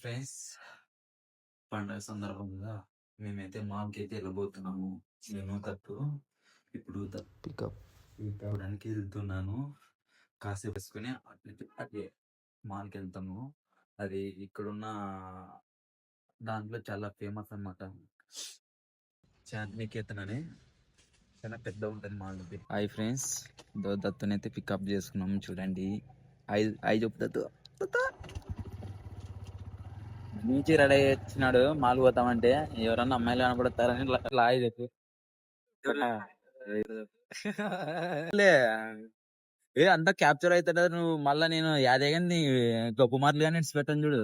Friends, పండగ సందర్భంగా మేమైతే మాల్కి అయితే వెళ్ళబోతున్నాము. నేను తట్టు ఇప్పుడు పికప్ ఇవ్వడానికి వెళ్తున్నాను. కాసేపు వేసుకుని అట్లే మాల్కి వెళ్తాము. అది ఇక్కడున్న దాంట్లో చాలా ఫేమస్ అనమాట. శాంతినికేతన్ అని చాలా పెద్ద ఉంటుంది మాల్. హాయ్ ఫ్రెండ్స్, దత్తునైతే పికప్ చేసుకున్నాము. చూడండి, ఐ చెప్తా నుంచి రెడీ వచ్చినాడు. మాల్ పోతామంటే ఎవరన్నా అమ్మాయిలు కనపడతారని లాయి చెప్పి అంతా క్యాప్చర్ అవుతాడు. నువ్వు మళ్ళా నేను యాదేగాని గొప్ప మాటలు కానీ పెట్టను చూడు.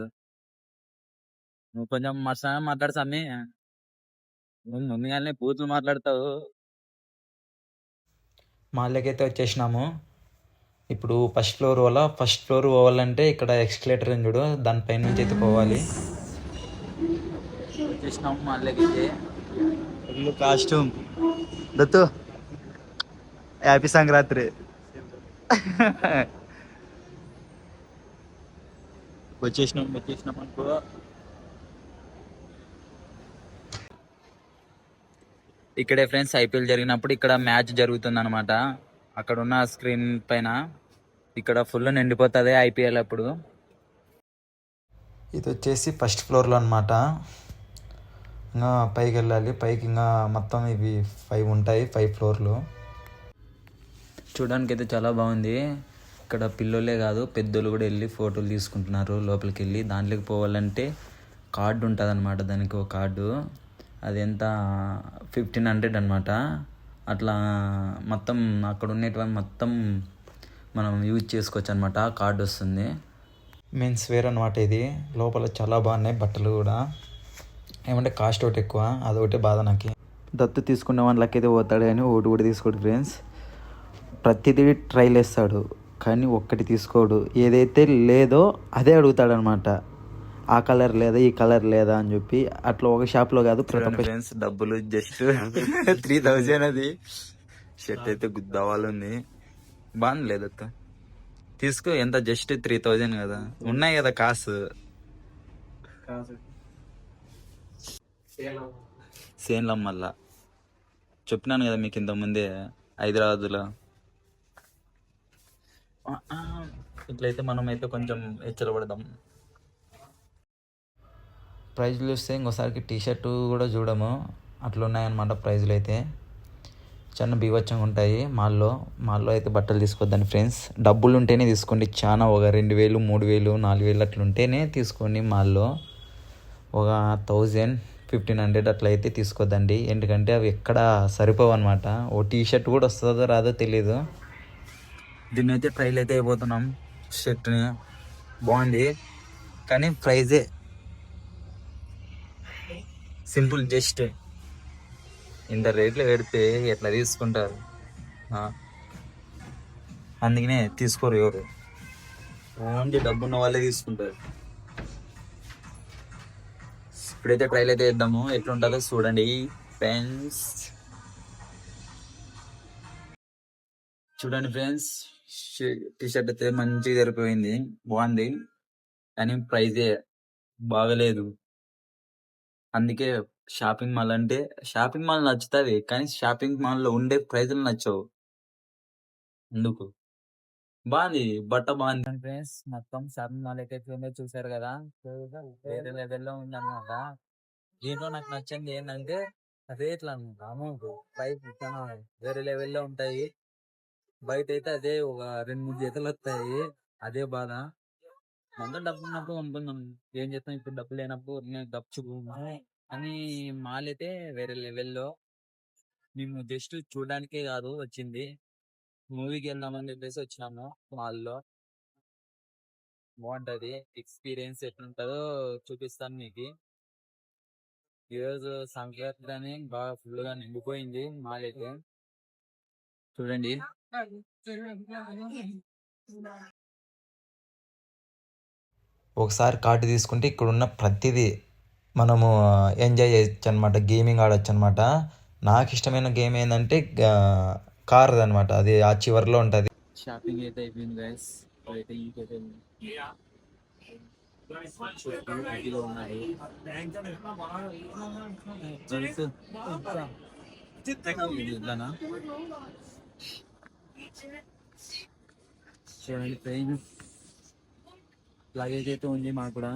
నువ్వు కొంచెం మస్తు మాట్లాడు సమ్మి. నువ్వు ముందుగానే బూతులు మాట్లాడతావు. మాల్లోకైతే వచ్చేసినాము. ఇప్పుడు ఫస్ట్ ఫ్లోర్ పోవాలంటే ఇక్కడ ఎక్స్కలేటర్ ఉంది చూడు, దానిపైన నుంచి అయితే పోవాలి. వచ్చేసినాము మాల్లోకైతే. Full costume. Dattu happy Sankranti. వచ్చేసినాం అనుకో. ఇక్కడే ఫ్రెండ్స్ ఐపీఎల్ జరిగినప్పుడు ఇక్కడ మ్యాచ్ జరుగుతుంది అనమాట. అక్కడ ఉన్న స్క్రీన్ పైన ఇక్కడ ఫుల్ నిండిపోతుంది ఐపీఎల్ అప్పుడు. ఇది వచ్చేసి ఫస్ట్ ఫ్లోర్లో అనమాట. ఇంకా పైకి వెళ్ళాలి. పైకి ఇంకా మొత్తం ఇవి 5 ఉంటాయి, 5 ఫ్లోర్లు. చూడడానికి అయితే చాలా బాగుంది. ఇక్కడ పిల్లలే కాదు పెద్దోళ్ళు కూడా వెళ్ళి ఫోటోలు తీసుకుంటున్నారు. లోపలికి వెళ్ళి దాంట్లోకి పోవాలంటే కార్డు ఉంటుంది అనమాట. దానికి ఒక కార్డు, అది ఎంత 1500 అనమాట. అట్లా మొత్తం అక్కడ ఉండేటువంటి మొత్తం మనం యూజ్ చేసుకోవచ్చు అనమాట. కార్డు వస్తుంది. మెన్స్ వేర్ అనమాట ఇది. లోపల చాలా బాగున్నాయి బట్టలు కూడా. ఏమంటే కాస్ట్ ఒకటి ఎక్కువ, అదొకటి బాధ నాకు. దత్తు తీసుకునే వాళ్ళకి అయితే పోతాడు కానీ ఒకటి కూడా తీసుకోడు ఫ్రెండ్స్. ప్రతిదీ ట్రైల్ వేస్తాడు కానీ ఒక్కటి తీసుకోడు. ఏదైతే లేదో అదే అడుగుతాడు అనమాట. ఆ కలర్ లేదా, ఈ కలర్ లేదా అని చెప్పి. అట్లా ఒక షాప్లో కాదు, ప్రతి ఒక్క ఫ్రెండ్స్ డబ్బులు జస్ట్ 3000 అది. షర్ట్ అయితే గుద్దవాళ్ళు ఉంది. బాగుంది లేదత్త, తీసుకో. ఎంత జస్ట్ 3000 కదా, ఉన్నాయి కదా కాసు. సేన్లో మళ్ళా చెప్పినాను కదా మీకు ఇంతకుముందే, హైదరాబాద్లో. ఇట్లయితే మనం అయితే కొంచెం హెచ్చరపడదాం. ప్రైజ్లు చూస్తే ఇంకోసారికి టీషర్ట్ కూడా చూడము, అట్లా ఉన్నాయన్నమాట ప్రైజ్లు అయితే. చాలా బీభత్సంగా ఉంటాయి మాల్లో అయితే బట్టలు తీసుకోవద్దని ఫ్రెండ్స్. డబ్బులు ఉంటేనే తీసుకోండి. చాలా ఒక 2000, 3000, 4000 అట్లా ఉంటేనే తీసుకోండి. మాల్లో ఒక 1000, 1500 అట్లా అయితే తీసుకోద్దండి. ఎందుకంటే అవి ఎక్కడ సరిపోవు అనమాట. ఓ టీషర్ట్ కూడా వస్తుందో రాదో తెలీదు. దీన్ని అయితే ట్రైల్ అయితే అయిపోతున్నాం. షర్ట్ని బాగుంది కానీ ప్రైజే సింపుల్. జస్ట్ ఇంత రేట్లు పెడితే ఎట్లా తీసుకుంటారు? అందుకనే తీసుకోరు ఎవరు. ఓన్లీ డబ్బున్న వాళ్ళే తీసుకుంటారు. ఇప్పుడైతే ట్రైల్ అయితే వేద్దాము, ఎట్లుంటుందో చూడండి ఫ్రెండ్స్. చూడండి ఫ్రెండ్స్, టీషర్ట్ అయితే మంచిగా సరిపోయింది, బాగుంది కానీ ప్రైజే బాగలేదు. అందుకే షాపింగ్ మాల్ అంటే షాపింగ్ మాల్ నచ్చుతుంది కానీ షాపింగ్ మాల్లో ఉండే ప్రైజులు నచ్చవు. అందుకు బాగుంది, బట్ట బాగుంది ఫ్రెండ్స్. మొత్తం షాపింగ్ మాల్ అయితే చూసారు కదా, వేరే లెవెల్లో ఉందన్నమాట. దీంట్లో నాకు నచ్చింది ఏంటంటే రేట్లు అనమాట. అమౌంట్ ప్రైస్ వేరే లెవెల్లో ఉంటాయి. బయట అయితే అదే ఒక 2-3 జతలు వస్తాయి, అదే బాధ. మొత్తం డబ్బు ఉన్నప్పుడు కొనుక్కుందాం, ఏం చేస్తాం. ఇప్పుడు డబ్బు లేనప్పుడు గప్చుకు అని. మాల్ అయితే వేరే లెవెల్లో. మేము జస్ట్ చూడడానికే కాదు వచ్చింది, మూవీకి వెళ్దామని చెప్పేసి వచ్చినాము. మాల్లో బాగుంటది, ఎక్స్పీరియన్స్ ఎట్లుంటుందో చూపిస్తాను మీకు. ఈరోజు సంక్రాంతి అని బాగా ఫుల్ గా నిండిపోయింది మాల్ అయితే. చూడండి, ఒకసారి కార్డు తీసుకుంటే ఇక్కడ ఉన్న ప్రతిదీ మనము ఎంజాయ్ చేయొచ్చు అనమాట. గేమింగ్ ఆడొచ్చు అనమాట. నాకు ఇష్టమైన గేమ్ ఏంటంటే కార్ అనమాట. అది ఆ చివరిలో ఉంటుంది. షాపింగ్ అయితే అయిపోయింది గైస్. ఇదిలో ఉన్నాయి ఫ్రెండ్స్. ఇది ఇట్లానా చూడండి ఫ్రెండ్స్, లగేజ్ అయితే ఉంది మాకు కూడా.